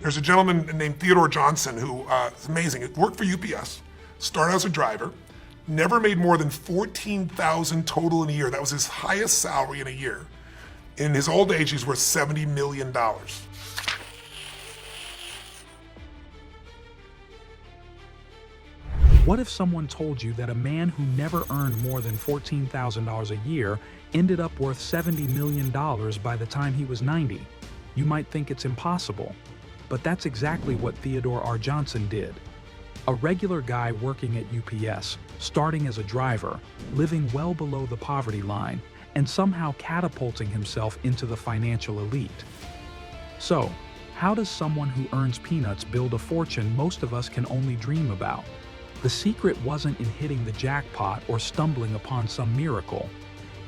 There's a gentleman named Theodore Johnson who is amazing. He worked for UPS, started as a driver, never made more than $14,000 total in a year. That was his highest salary in a year. In his old age, he's worth $70 million. What if someone told you that a man who never earned more than $14,000 a year ended up worth $70 million by the time he was 90? You might think it's impossible, but that's exactly what Theodore R Johnson did. A regular guy working at UPS, starting as a driver, living well below the poverty line, and somehow catapulting himself into the financial elite. So, how does someone who earns peanuts build a fortune most of us can only dream about? The secret wasn't in hitting the jackpot or stumbling upon some miracle.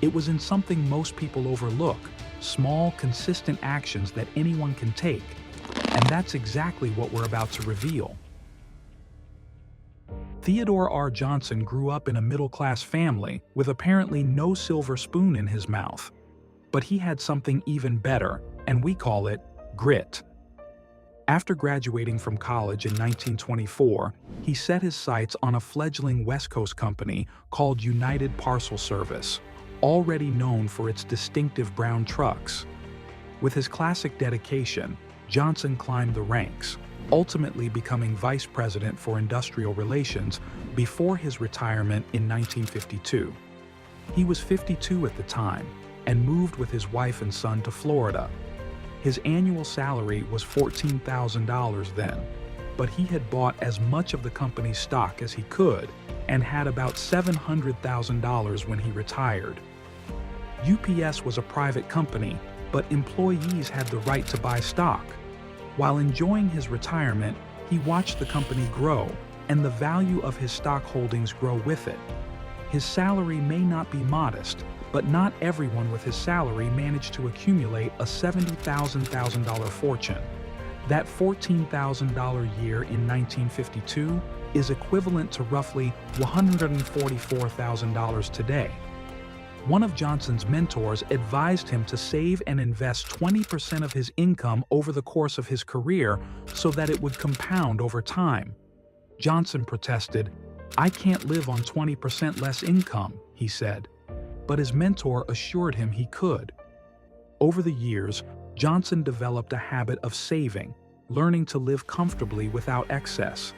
It was in something most people overlook, small, consistent actions that anyone can take. And that's exactly what we're about to reveal. Theodore R Johnson grew up in a middle-class family with apparently no silver spoon in his mouth. But he had something even better, and we call it grit. After graduating from college in 1924, he set his sights on a fledgling West Coast company called United Parcel Service, already known for its distinctive brown trucks. With his classic dedication, Johnson climbed the ranks, ultimately becoming vice president for industrial relations before his retirement in 1952. He was 52 at the time and moved with his wife and son to Florida. His annual salary was $14,000 then, but he had bought as much of the company's stock as he could and had about $700,000 when he retired. UPS was a private company, but employees had the right to buy stock. While enjoying his retirement, he watched the company grow and the value of his stock holdings grow with it. His salary may not be modest, but not everyone with his salary managed to accumulate a $70,000 fortune. That $14,000 year in 1952 is equivalent to roughly $144,000 today. One of Johnson's mentors advised him to save and invest 20% of his income over the course of his career so that it would compound over time. Johnson protested, "I can't live on 20% less income," he said. But his mentor assured him he could. Over the years, Johnson developed a habit of saving, learning to live comfortably without excess.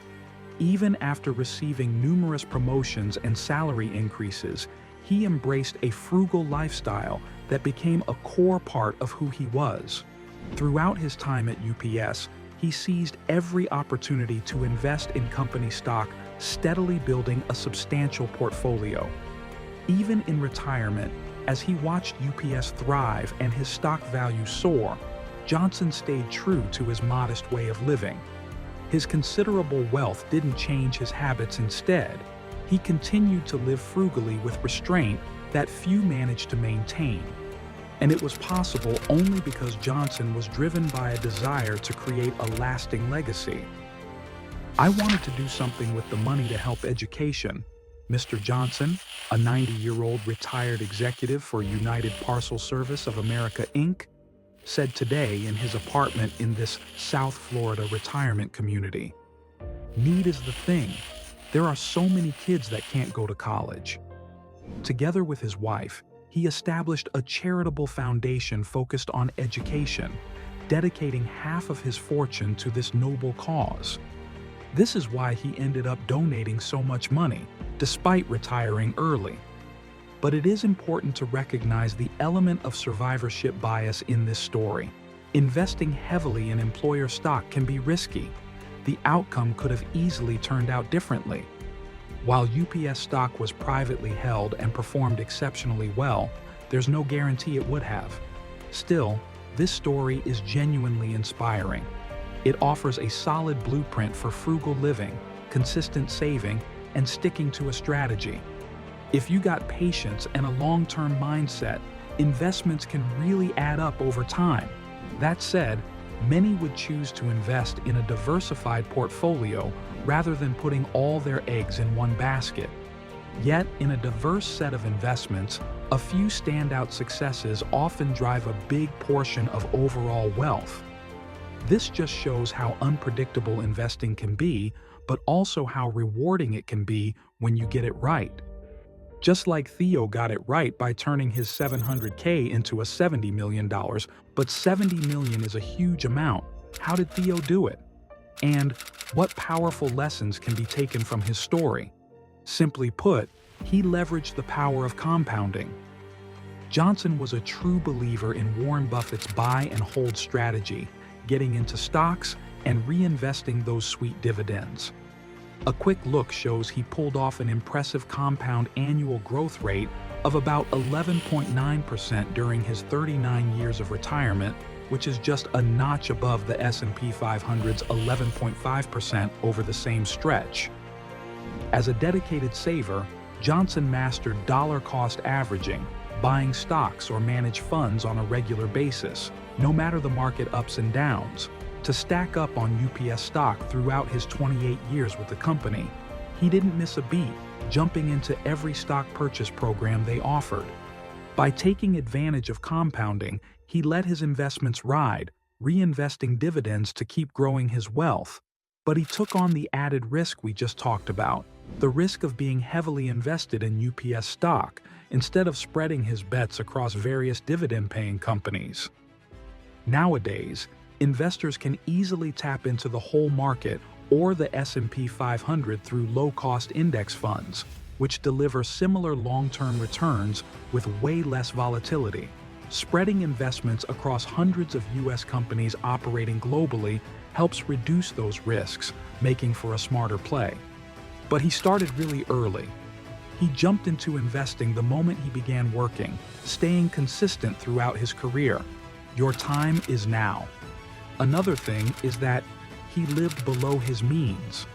Even after receiving numerous promotions and salary increases, he embraced a frugal lifestyle that became a core part of who he was. Throughout his time at UPS, he seized every opportunity to invest in company stock, steadily building a substantial portfolio. Even in retirement, as he watched UPS thrive and his stock value soar, Johnson stayed true to his modest way of living. His considerable wealth didn't change his habits. Instead, he continued to live frugally with restraint that few managed to maintain. And it was possible only because Johnson was driven by a desire to create a lasting legacy. "I wanted to do something with the money to help education," Mr. Johnson, a 90-year-old retired executive for United Parcel Service of America, Inc., said today in his apartment in this South Florida retirement community. "Need is the thing. There are so many kids that can't go to college." Together with his wife, he established a charitable foundation focused on education, dedicating half of his fortune to this noble cause. This is why he ended up donating so much money, despite retiring early. But it is important to recognize the element of survivorship bias in this story. Investing heavily in employer stock can be risky. The outcome could have easily turned out differently. While UPS stock was privately held and performed exceptionally well, there's no guarantee it would have. Still, this story is genuinely inspiring. It offers a solid blueprint for frugal living, consistent saving, and sticking to a strategy. If you got patience and a long-term mindset, investments can really add up over time. That said, many would choose to invest in a diversified portfolio rather than putting all their eggs in one basket. Yet, in a diverse set of investments, a few standout successes often drive a big portion of overall wealth. This just shows how unpredictable investing can be, but also how rewarding it can be when you get it right. Just like Theo got it right by turning his $700K into a $70 million, but $70 million is a huge amount. How did Theo do it? And what powerful lessons can be taken from his story? Simply put, he leveraged the power of compounding. Johnson was a true believer in Warren Buffett's buy and hold strategy, getting into stocks and reinvesting those sweet dividends. A quick look shows he pulled off an impressive compound annual growth rate of about 11.9% during his 39 years of retirement, which is just a notch above the S&P 500's 11.5% over the same stretch. As a dedicated saver, Johnson mastered dollar-cost averaging, buying stocks or manage funds on a regular basis, no matter the market ups and downs, to stack up on UPS stock throughout his 28 years with the company. He didn't miss a beat, jumping into every stock purchase program they offered. By taking advantage of compounding, he let his investments ride, reinvesting dividends to keep growing his wealth. But he took on the added risk we just talked about, the risk of being heavily invested in UPS stock, instead of spreading his bets across various dividend-paying companies. Nowadays, investors can easily tap into the whole market or the S&P 500 through low-cost index funds, which deliver similar long-term returns with way less volatility. Spreading investments across hundreds of U.S. companies operating globally helps reduce those risks, making for a smarter play. But he started really early. He jumped into investing the moment he began working, staying consistent throughout his career. Your time is now. Another thing is that he lived below his means.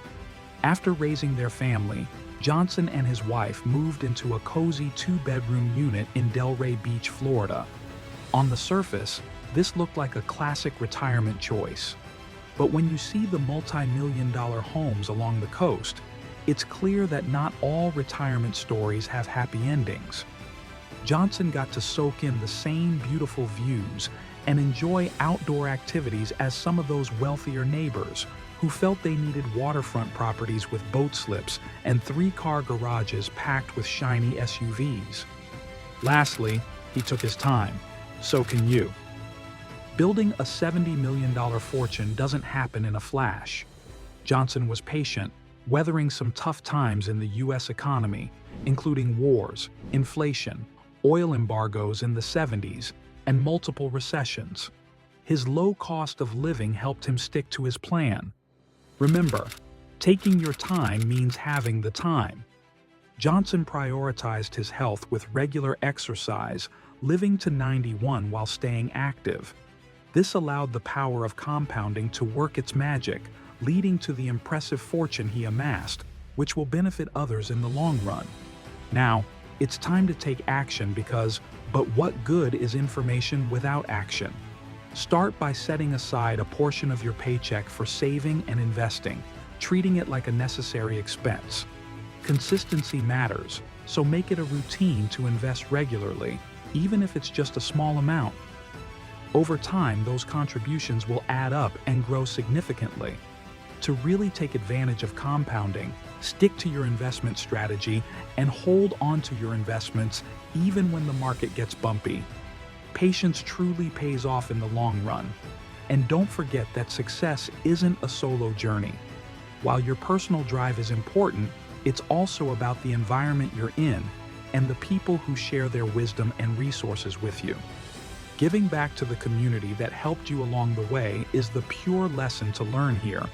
After raising their family, Johnson and his wife moved into a cozy 2-bedroom unit in Delray Beach, Florida. On the surface, this looked like a classic retirement choice. But when you see the multi-million-dollar homes along the coast, it's clear that not all retirement stories have happy endings. Johnson got to soak in the same beautiful views and enjoy outdoor activities as some of those wealthier neighbors who felt they needed waterfront properties with boat slips and 3-car garages packed with shiny SUVs. Lastly, he took his time. So can you. Building a $70 million fortune doesn't happen in a flash. Johnson was patient, weathering some tough times in the U.S. economy, including wars, inflation, oil embargoes in the 70s, and multiple recessions. His low cost of living helped him stick to his plan. Remember, taking your time means having the time. Johnson prioritized his health with regular exercise, living to 91 while staying active. This allowed the power of compounding to work its magic, leading to the impressive fortune he amassed, which will benefit others in the long run. Now, it's time to take action because, but what good is information without action? Start by setting aside a portion of your paycheck for saving and investing, treating it like a necessary expense. Consistency matters, so make it a routine to invest regularly, even if it's just a small amount. Over time, those contributions will add up and grow significantly. To really take advantage of compounding, stick to your investment strategy and hold on to your investments even when the market gets bumpy. Patience truly pays off in the long run. And don't forget that success isn't a solo journey. While your personal drive is important, it's also about the environment you're in and the people who share their wisdom and resources with you. Giving back to the community that helped you along the way is the pure lesson to learn here.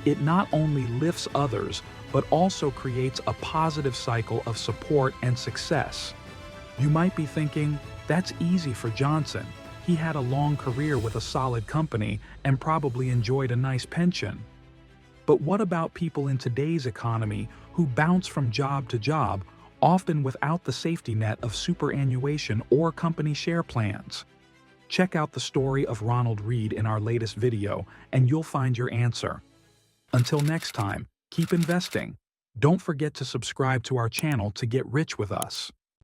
It not only lifts others, but also creates a positive cycle of support and success. You might be thinking, that's easy for Johnson. He had a long career with a solid company and probably enjoyed a nice pension. But what about people in today's economy who bounce from job to job, often without the safety net of superannuation or company share plans? Check out the story of Ronald Reed in our latest video, and you'll find your answer. Until next time, keep investing. Don't forget to subscribe to our channel to get rich with us.